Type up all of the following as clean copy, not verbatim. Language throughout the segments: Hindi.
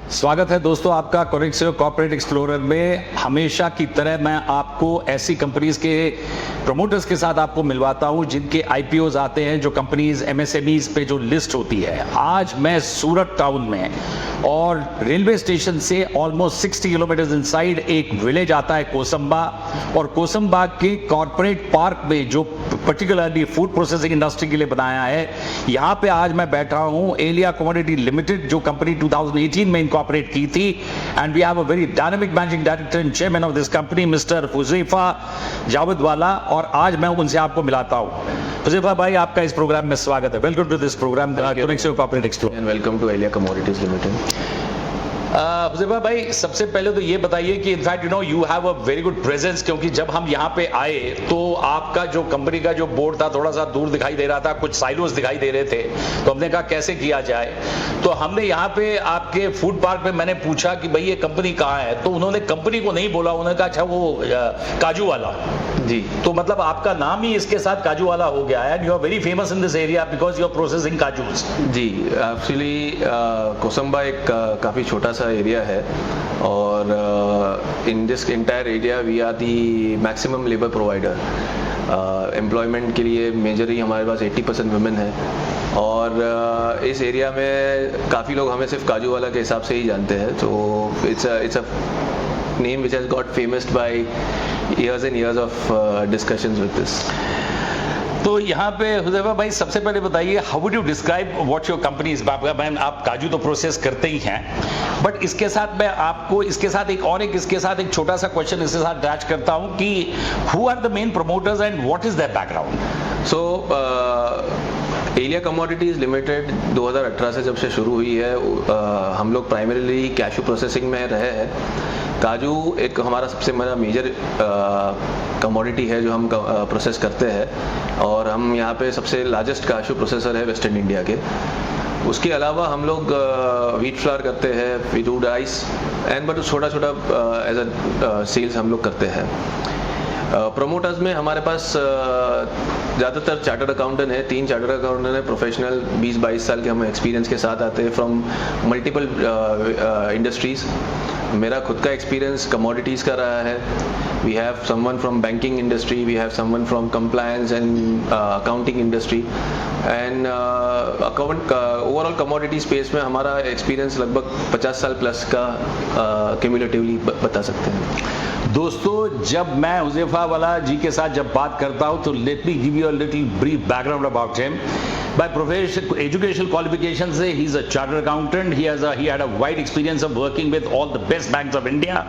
स्वागत है दोस्तों आपका कोरेक्सियो कॉर्पोरेट एक्सप्लोरर में। हमेशा की तरह मैं आपको ऐसी कंपनीज के प्रमोटर्स के साथ आपको मिलवाता हूं जिनके आईपीओज आते हैं, जो कंपनीज एमएसएमईज पे जो लिस्ट होती है। आज मैं सूरत टाउन में और रेलवे स्टेशन से ऑलमोस्ट 60 किलोमीटर इनसाइड एक विलेज आता है कोसंबा, और कोसंबा के कॉर्पोरेट पार्क में जो पर्टिकुलरली फूड प्रोसेसिंग इंडस्ट्री के लिए बनाया है, यहाँ पे आज मैं बैठा हूँ। एलिया कमोडिटी लिमिटेड जो कंपनी 2018 में इनकॉर्पोरेट की थी, and we have a very dynamic managing director and chairman of this company mister Huzaifa Javedwala, और आज मैं उनसे आपको मिलाता हूँ। हुज़ैफा भाई, आपका इस प्रोग्राम में स्वागत है। वेलकम टू दिस प्रोग्राम कोरेक्सियो corporate explorer and welcome to Elia commodities limited. Huzaifa भाई, सबसे पहले तो ये बताइए कि in fact you have a very good presence, क्योंकि जब हम यहाँ पे आए तो आपका जो कंपनी का जो बोर्ड था थोड़ा सा दूर दिखाई दे रहा था, कुछ साइलोस दिखाई दे रहे थे, तो हमने कहा कैसे किया जाए। तो हमने यहाँ पे आपके फूड पार्क में मैंने पूछा कि भाई ये कंपनी कहाँ है, तो उन्होंने कंपनी को नहीं बोला, उन्होंने कहा अच्छा वो काजू वाला जी। तो मतलब आपका नाम ही इसके साथ काजू वाला हो गया है, and you are very famous in this area because you are processing kajus. जी, एक्चुअली कोसंबा एक काफ़ी छोटा सा एरिया है, और in this entire area we are the maximum labour provider. Employment के लिए मेजरली हमारे पास 80% वुमेन है, और इस एरिया में काफ़ी लोग हमें सिर्फ काजू वाला के हिसाब से ही जानते हैं। तो it's a name which has got famous by years and years of discussions with this. तो यहाँ पे हुज़ैफा भाई सबसे पहले बताइए, how would you describe what your company is. आप काजू तो प्रोसेस करते ही हैं, बट इसके साथ मैं आपको इसके साथ एक छोटा सा क्वेश्चन इसके साथ अटैच करता हूँ कि who are the main promoters and what is their background. So Aelea commodities limited 2018 से जब से शुरू हुई है, हम लोग प्राइमरीली कैशू प्रोसेसिंग में रहे हैं। काजू एक हमारा सबसे बड़ा मेजर कमोडिटी है जो हम प्रोसेस करते हैं, और हम यहाँ पे सबसे लार्जेस्ट काजू प्रोसेसर है वेस्टर्न इंडिया के। उसके अलावा हम लोग व्हीट फ्लावर करते हैं, we do rice and but छोटा छोटा एज अ सेल्स हम लोग करते हैं। प्रमोटर्स में हमारे पास ज़्यादातर चार्टर्ड अकाउंटेंट है, 3 चार्टर्ड अकाउंटेंट है प्रोफेशनल, 20-22 साल के हमें एक्सपीरियंस के साथ आते हैं फ्रॉम मल्टीपल इंडस्ट्रीज़। मेरा खुद का एक्सपीरियंस कमोडिटीज़ का रहा है। We have someone from banking industry, we have someone from compliance and accounting industry, and overall commodity space में हमारा एक्सपीरियंस लगभग 50 साल प्लस का क्यूमुलेटिवली बता सकते हैं। दोस्तों, जब मैं हुज़ैफा वाला जी के साथ जब बात करता हूं तो let me give you a little brief background about him. By profession, educational qualifications, he's a chartered accountant. He had a wide experience of working with all the best banks of India.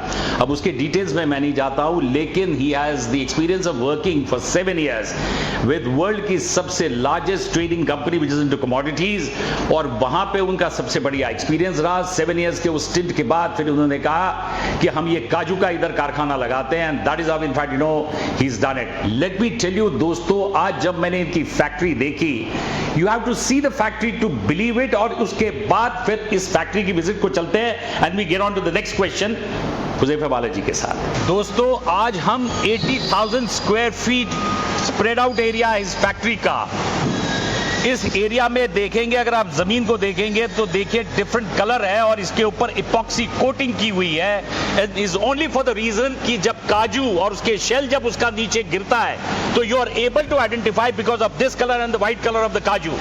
अब उसके डिटेल्स में मैं नहीं जाता हूँ, लेकिन he has the experience of working for 7 years with world की सबसे largest trading company which is into commodities, और वहाँ पे उनका सबसे बढ़िया एक्सपीरियंस रहा। 7 years के उस स्टिंट के बाद फिर उन्होंने कहा कि हम ये काजू का इधर कारखाना लगाते हैं, and that is how in fact he's done it. Let me tell you दोस्तों, आज जब मैंने इनकी फैक्ट्री देखी, You have to see the factory to believe it, और उसके बाद फिर इस फैक्ट्री की विजिट को चलते हैं, and we get on to the next question Huzaifa वाला जी के साथ। दोस्तों, आज हम 80,000 square feet spread out area है इस फैक्ट्री का। इस एरिया में देखेंगे, अगर आप जमीन को देखेंगे तो देखिए डिफरेंट कलर है, और इसके ऊपर इपॉक्सी कोटिंग की हुई है। Is only for the reason कि जब काजू और उसके शेल जब उसका नीचे गिरता है तो you are able to identify because of this colour and the white colour of the काजू।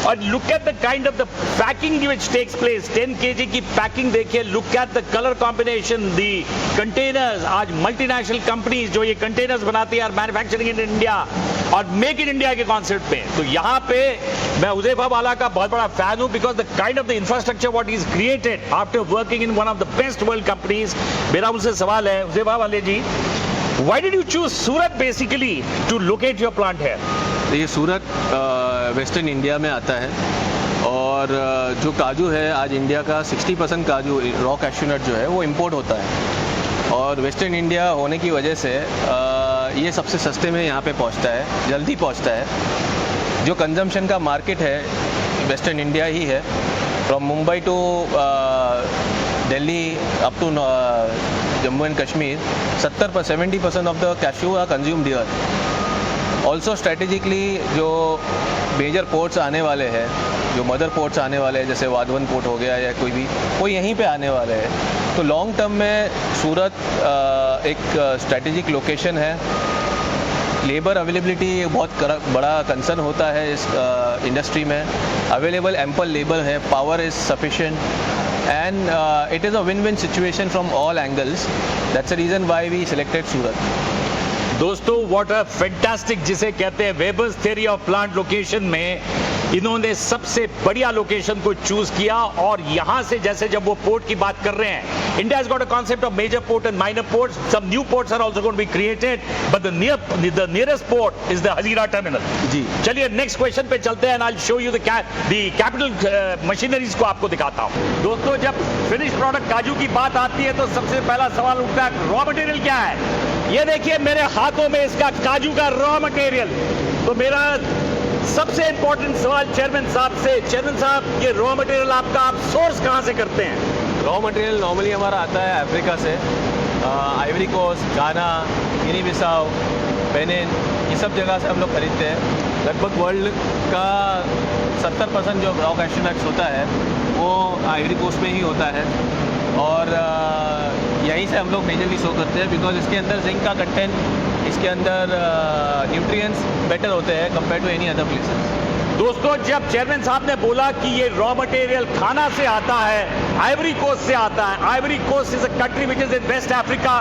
और look at the kind of the packing which takes place. 10 kg की पैकिंग देखिए, look at the colour combination, the containers. आज मल्टीनेशनल कंपनीज जो ये कंटेनर्स बनाती है, मैन्युफैक्चरिंग इन इंडिया और मेक इन इंडिया के कॉन्सेप्ट पे। तो यहाँ पे मैं हुज़ैफा वाला का बहुत बड़ा फैन हूँ, because the kind of the infrastructure what is created after working in one of the best world companies. मेरा उनसे सवाल है, हुज़ैफा वाले जी, why did you choose Surat basically to locate your plant here? ये सूरत वेस्टर्न इंडिया में आता है, और जो काजू है आज इंडिया का 60% काजू रॉ कैश्यूनट जो है वो इंपोर्ट होता है, और वेस्टर्न इंडिया होने की वजह से ये सबसे सस्ते में यहाँ पे पहुँचता है, जल्दी पहुँचता है। जो कंजम्पशन का मार्केट है वेस्टर्न इंडिया ही है, from Mumbai to Delhi up to Jammu and Kashmir 70% of the cashew are consumed here. Also strategically जो मेजर पोर्ट्स आने वाले हैं जो मदर पोर्ट्स आने वाले हैं जैसे वाधवन पोर्ट हो गया या कोई भी, वो यहीं पे आने वाले हैं। तो लॉन्ग टर्म में सूरत एक स्ट्रेटेजिक लोकेशन है। लेबर अवेलेबिलिटी बहुत बड़ा कंसर्न होता है इस इंडस्ट्री में। अवेलेबल एम्पल लेबर है, power is sufficient and it is a win win situation from all angles. That's the reason why we selected Surat. दोस्तों, व्हाट अ फैंटास्टिक, जिसे कहते हैं Weber's theory of plant location में इन्होंने सबसे बढ़िया लोकेशन को चूज किया। और यहां से जैसे जब वो पोर्ट की बात कर रहे हैं, India has got a concept of major port and minor ports, some new ports are also going to be created, but the nearest port is the Hazira terminal. जी चलिए नेक्स्ट क्वेश्चन पे चलते हैं। I will show you the capital machineries को आपको दिखाता हूं। दोस्तों, जब फिनिश प्रोडक्ट काजू की बात आती है तो सबसे पहला सवाल उठता है, रॉ मटेरियल क्या है? ये देखिए मेरे हाथों में इसका काजू का रॉ मटेरियल। तो मेरा सबसे इंपॉर्टेंट सवाल चेयरमैन साहब से, चेयरमैन साहब, ये रॉ मटेरियल आपका आप सोर्स कहां से करते हैं? रॉ मटेरियल नॉर्मली हमारा आता है अफ्रीका से, आइवरी कोस्ट, गाना, गिनी बिसाओ, बेनिन, ये सब जगह से हम लोग खरीदते हैं। लगभग वर्ल्ड का 70% जो रॉ कैश्यू नट्स होता है वो आइवरी कोस्ट में ही होता है और यहीं से हम लोग मेजरली शो करते हैं बिकॉज इसके अंदर जिंक का कंटेंट, इसके अंदर न्यूट्रिएंट्स बेटर होते हैं compare to any other places. दोस्तों, जब चेयरमैन साहब ने बोला कि ये रॉ मटेरियल खाना से आता है, आइवरी कोस्ट से आता है। Ivory Coast is a country which is in West Africa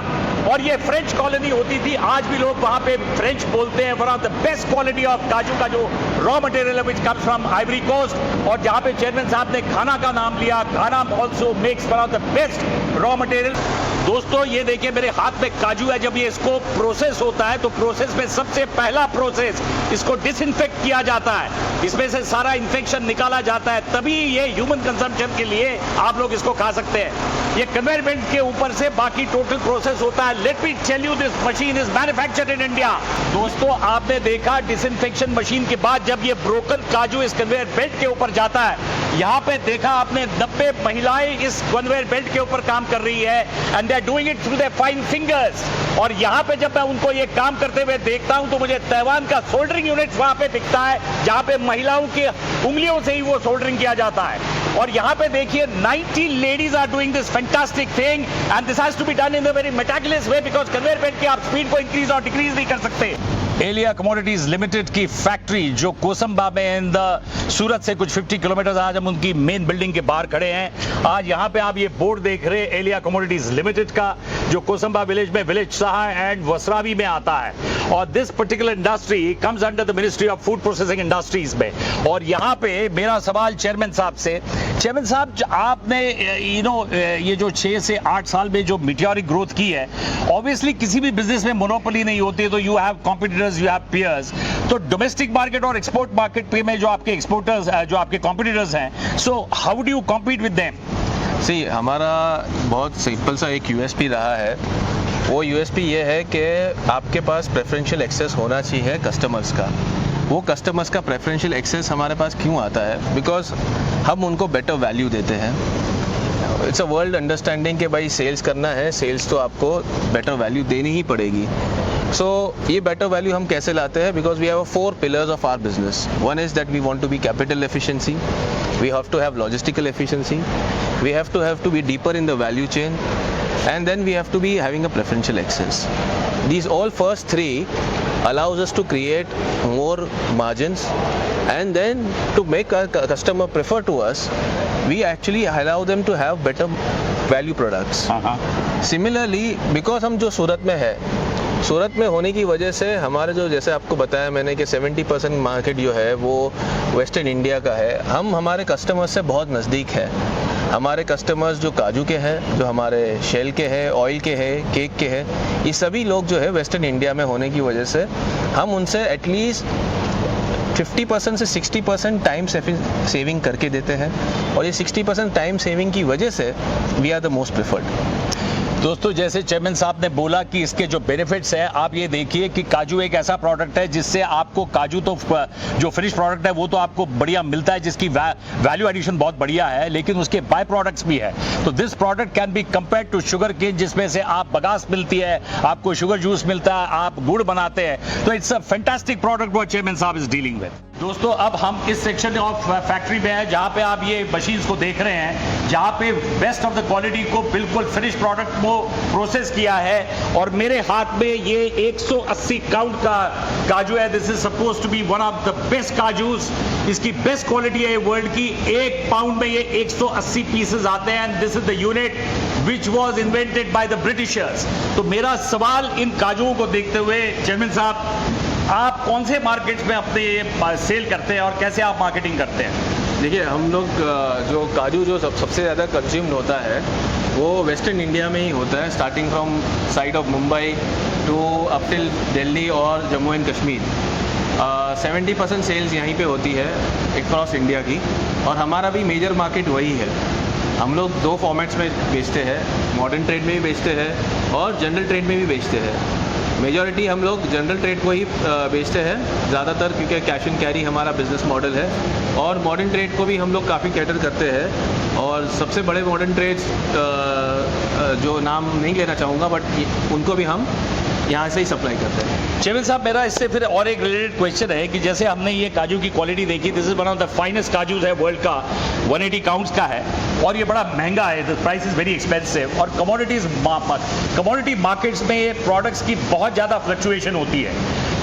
और ये फ्रेंच कॉलोनी होती थी। आज भी लोग वहां पे फ्रेंच बोलते हैं। One of the best quality of काजू का जो रॉ मटेरियल है which comes from Ivory Coast. और जहां पे चेयरमैन साहब ने खाना का नाम लिया, खाना also makes one of the best raw material. दोस्तों, ये देखिए मेरे हाथ में काजू है। जब ये इसको प्रोसेस होता है तो प्रोसेस में सबसे पहला प्रोसेस इसको डिसइंफेक्ट किया जाता है, इसमें से सारा इन्फेक्शन निकाला जाता है, तभी ये ह्यूमन कंजम्पशन के लिए आप लोग इसको खा सकते हैं। ये कन्वेयर बेल्ट के ऊपर से बाकी टोटल प्रोसेस होता है। Let me tell you, this machine is manufactured in India. दोस्तों, आपने देखा डिसइंफेक्शन मशीन के बाद जब ये ब्रोकन काजू इस कन्वेयर बेल्ट के ऊपर जाता है, यहाँ पे देखा आपने 90 महिलाएं इस कन्वेयर बेल्ट के ऊपर काम कर रही है and they are doing it through their fine fingers. और यहाँ पे जब मैं उनको ये काम करते हुए देखता हूँ तो मुझे ताइवान का सोल्डरिंग यूनिट वहां पे दिखता है, जहां पे महिलाओं की उंगलियों से ही वो सोल्डरिंग किया जाता है। और यहाँ पे देखिए 90 ladies are doing this fantastic thing and this has to be done in a very meticulous way because conveyor belt की आप स्पीड को इंक्रीज और डिक्रीज नहीं कर सकते। एलिया कमोडिटीज लिमिटेड की फैक्ट्री जो कोसंबा में इन द सूरत से कुछ 50 किलोमीटर, आज हम उनकी मेन बिल्डिंग के बाहर खड़े हैं। आज यहाँ पे आप ये बोर्ड देख रहे हैं एलिया कमोडिटीज लिमिटेड का, जो कोसंबा विलेज में विलेज शाह एंड वसरावी में आता है। और this particular industry comes under the ministry of food processing industries में। और यहाँ पे मेरा सवाल चेयरमैन साहब से, चेयरमैन साहब, आपने ये जो 6 से 8 साल में जो मीटियोरिक ग्रोथ की है, ऑब्वियसली किसी भी बिजनेस में मोनोपोली नहीं होती है, तो you have competitors, you have peers. तो डोमेस्टिक मार्केट और एक्सपोर्ट मार्केट पे में जो आपके एक्सपोर्टर्स, जो आपके कॉम्पिटिटर्स हैं, so how do you compete with them? See, हमारा बहुत सिंपल सा एक यूएसपी रहा है। वो यूएसपी ये है कि आपके पास प्रेफरेंशियल एक्सेस होना चाहिए कस्टमर्स का। वो कस्टमर्स का प्रेफरेंशियल एक्सेस हमारे पास क्यों आता है? बिकॉज हम उनको बेटर वैल्यू देते हैं। इट्स अ वर्ल्ड अंडरस्टैंडिंग कि भाई सेल्स करना है, सेल्स तो आपको बेटर वैल्यू देनी ही पड़ेगी। सो ये बेटर वैल्यू हम कैसे लाते हैं? Because we have 4 pillars of our business. One is that we want to be capital efficiency, we have to have logistical efficiency, we have to be deeper in the value chain, and then we have to be having a preferential access. These all first 3 allows us to create more margins, and then to make our customer prefer to us, we actually allow them to have better value products. Similarly, because हम जो सूरत में है, सूरत में होने की वजह से हमारे जो, जैसे आपको बताया मैंने कि 70% मार्केट जो है वो वेस्टर्न इंडिया का है। हम हमारे कस्टमर्स से बहुत नज़दीक है। हमारे कस्टमर्स जो काजू के हैं, जो हमारे शेल के हैं, ऑयल के हैं, केक के हैं, ये सभी लोग जो है वेस्टर्न इंडिया में होने की वजह से हम उनसे एटलीस्ट 50% से 60% टाइम सेविंग करके देते हैं। और ये 60% टाइम सेविंग की वजह से we are the most preferred. दोस्तों, जैसे चेयरमैन साहब ने बोला कि इसके जो बेनिफिट्स हैं, आप ये देखिए कि काजू एक ऐसा प्रोडक्ट है जिससे आपको काजू तो जो फिनिश प्रोडक्ट है वो तो आपको बढ़िया मिलता है, जिसकी वैल्यू एडिशन बहुत बढ़िया है, लेकिन उसके बाय प्रोडक्ट्स भी है। तो this product can be compare to sugar cane, जिसमें से आप बगास मिलती है, आपको शुगर जूस मिलता है, आप गुड़ बनाते हैं। तो it's a fantastic product what chairman साहब इज डीलिंग विद। दोस्तों अब हम इस सेक्शन ऑफ फैक्ट्री में हैं जहाँ पे आप ये मशीन्स को देख रहे हैं, जहाँ पे बेस्ट ऑफ द क्वालिटी को बिल्कुल फिनिश प्रोडक्ट को प्रोसेस किया है। और मेरे हाथ में ये 180 काउंट का काजू है। This is suppose to be one of the best kajus. इसकी बेस्ट क्वालिटी है वर्ल्ड की। 1 पाउंड में ये 180 पीसेस आते हैं। And this is the unit which was invented by the Britishers. तो मेरा सवाल इन काजुओं को देखते हुए चेयरमैन साहब, आप कौन से मार्केट्स में अपने सेल करते हैं और कैसे आप मार्केटिंग करते हैं? देखिए, हम लोग जो काजू जो सबसे ज़्यादा कंज्यूम्ड होता है वो वेस्टर्न इंडिया में ही होता है, starting from side of Mumbai to up till Delhi और जम्मू एंड कश्मीर। 70% सेल्स यहीं पे होती है अक्रॉस इंडिया की, और हमारा भी मेजर मार्केट वही है। हम लोग 2 फॉर्मेट्स में बेचते हैं, मॉडर्न ट्रेड में भी बेचते हैं और जनरल ट्रेड में भी बेचते हैं। मेजॉरिटी हम लोग जनरल ट्रेड को ही बेचते हैं ज़्यादातर, क्योंकि कैश एंड कैरी हमारा बिजनेस मॉडल है। और मॉडर्न ट्रेड को भी हम लोग काफ़ी कैटर करते हैं, और सबसे बड़े मॉडर्न ट्रेड्स जो नाम नहीं लेना चाहूँगा, बट उनको भी हम यहाँ से ही सप्लाई करते हैं। चेयरमैन साहब, मेरा इससे फिर और एक रिलेटेड क्वेश्चन है कि जैसे हमने ये काजू की क्वालिटी देखी, this is one of the finest kajus है वर्ल्ड का, 180 काउंट्स का है और ये बड़ा महंगा है, the price is very expensive. और कमोडिटी मार्केट्स में ये प्रोडक्ट्स की बहुत ज़्यादा फ्लक्चुएशन होती है।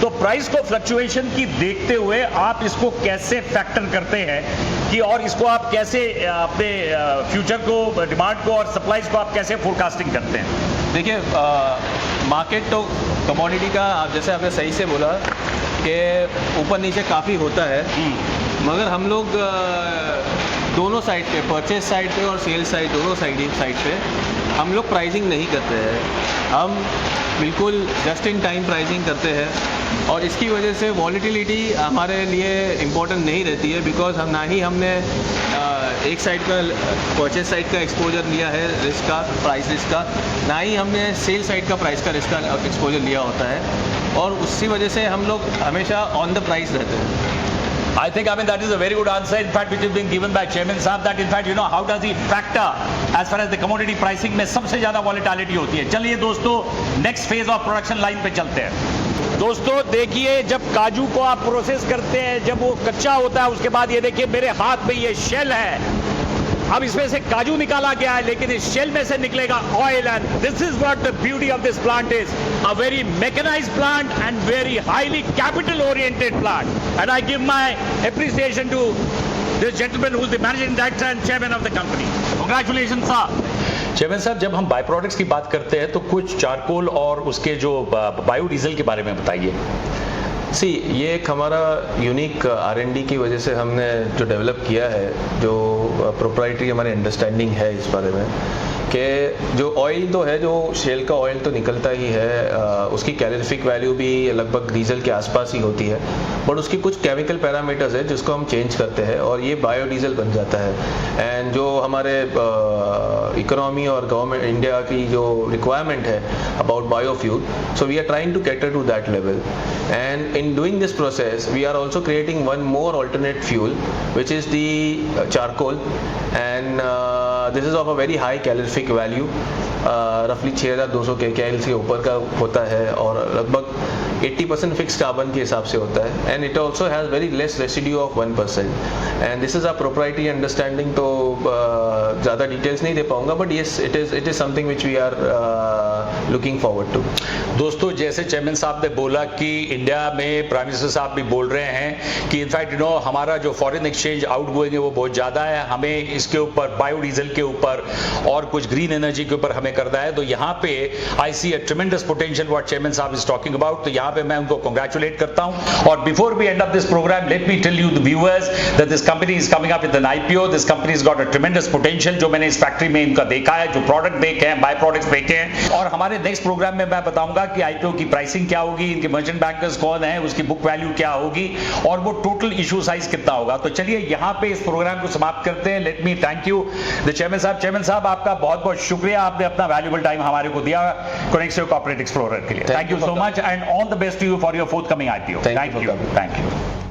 तो प्राइस को फ्लक्चुएशन की देखते हुए आप इसको कैसे फैक्टर करते हैं कि, और इसको आप कैसे अपने फ्यूचर को, डिमांड को और सप्लाईज को आप कैसे फोरकास्टिंग करते हैं? देखिए, मार्केट तो कमोडिटी का जैसे आपने सही से बोला कि ऊपर नीचे काफ़ी होता है, मगर हम लोग दोनों साइड पे, परचेज साइड पे और सेल साइड, दोनों साइड पे हम लोग प्राइसिंग नहीं करते हैं। हम बिल्कुल जस्ट इन टाइम प्राइसिंग करते हैं, और इसकी वजह से वॉलीटिलिटी हमारे लिए इम्पोर्टेंट नहीं रहती है, बिकॉज हम ना ही हमने एक साइड का परचेज साइड का एक्सपोजर लिया है रिस्क का, प्राइस रिस्क का, ना ही हमने सेल साइड का प्राइस का रिस्क का एक्सपोजर लिया होता है, और उसी वजह से हम लोग हमेशा ऑन द प्राइस रहते हैं। I think, that is a very good answer, in fact, which has been given by Chairman Saab, that in fact, how does he factor as far as the commodity pricing में सबसे ज़्यादा volatility होती है। चलिए दोस्तों, next phase of production line पे चलते हैं। दोस्तों देखिए, जब काजू को आप प्रोसेस करते हैं, जब वो कच्चा होता है, उसके बाद ये देखिए मेरे हाथ में ये शेल है। अब इसमें से काजू निकाला गया है, लेकिन इस शेल में से निकलेगा oil. And this is what the beauty of this plant is, a very mechanised plant and very highly capital oriented plant. And I give my appreciation to this gentleman who is the managing director and chairman of the company. Congratulation साहब। चेयरमैन साहब, जब हम बाय प्रोडक्ट्स की बात करते हैं तो कुछ चारकोल और उसके जो बायोडीजल के बारे में बताइए। ये एक हमारा यूनिक R&D की वजह से हमने जो डेवलप किया है, जो प्रोप्राइटरी हमारी अंडरस्टैंडिंग है इस बारे में, कि जो ऑयल तो है, जो शेल का ऑयल तो निकलता ही है, उसकी कैलोरीफिक वैल्यू भी लगभग डीजल के आसपास ही होती है, बट उसकी कुछ केमिकल पैरामीटर्स है जिसको हम चेंज करते हैं और ये बायोडीजल बन जाता है। एंड जो हमारे इकोनॉमी और गवर्नमेंट इंडिया की जो रिक्वायरमेंट है about biofuel, so we are trying to cater to that level. And in doing this process we are also creating one more alternate fuel, which is the charcoal, and this is of a very high calorific value, roughly 6200 kcal से ऊपर का होता है, और लगभग 80% फिक्स कार्बन के हिसाब से होता है, and it also has very less residue of 1%, and this is our proprietary understanding। तो ज़्यादा डिटेल्स नहीं दे पाऊंगा, but yes, it is something which we are looking forward to। दोस्तों, जैसे चेयरमैन साहब ने बोला कि इंडिया में प्राइम मिनिस्टर साहब भी बोल रहे हैं कि इनफैक्ट हमारा जो फॉरेन एक्सचेंज आउट गोइंग है वो बहुत ज़्यादा है, हमें इसके ऊपर बायोडीजल के ऊपर और कुछ ग्रीन एनर्जी के ऊपर हमें करना है। तो यहाँ पे I see a tremendous potential what chairman साहब इज टॉकिंग अबाउट। तो यहाँ पे मैं उनको कंग्रेचुलेट करता हूँ। और before we end up this programme, let me tell you the viewers that this company is coming up with an IPO। This company is got a tremendous potential, जो मैंने इस फैक्ट्री में इनका देखा है, जो प्रोडक्ट देखे हैं, बाय प्रोडक्ट्स देखे हैं। और हमारे नेक्स्ट प्रोग्राम में मैं बताऊंगा कि IPO की प्राइसिंग क्या होगी, इनके मर्चेंट बैंकर्स कौन है, उसकी बुक वैल्यू क्या होगी, और वो टोटल इशू साइज कितना होगा। तो चलिए यहाँ पे इस प्रोग्राम को समाप्त करते हैं। Let me thank you the chairman साहब। चेयरमैन साहब, आपका बहुत बहुत शुक्रिया, आपने अपना वैल्यूएबल टाइम हमारे को दिया कोनेक्सियो कॉर्पोरेट एक्सप्लोरर के लिए। Thank you so much and all the best to you for your forthcoming IPO। Thank you.